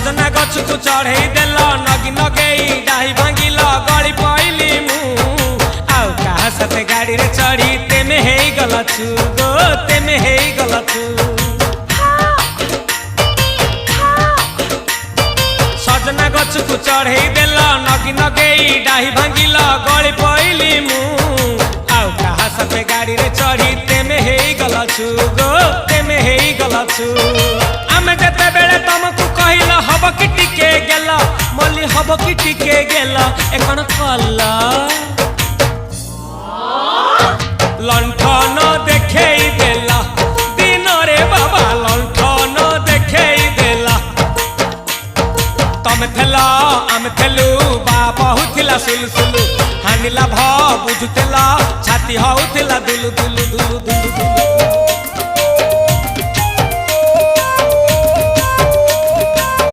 सजना गछ को चढ़े देल नगी नगेई डाही भांगिल गली पइली मु आउ कहा साथे गाड़ी रे चढ़ी तेमे हेई गला छु गो तेमे हेई गला छु सजना गछ को चढ़े देल नगी नगेई डाही भांगिल गली पइली मु आउ कहा साथे गाड़ी रे चढ़ी तेमे हेई गला छु गो तेमे हेई गला छु आमे जते बेले तुमको कहिल हब कि टिके गेल मल्ली हब कि टिके गेल एकन कला लंठन देखेई देला दिन रे बाबा लंठन देखेई देला तमे थेला आमे थेलु बाबा हुथिला सुलु सुलु हानिला भ बुझुतेला छाती हउथिला दुलु दुलु दुलु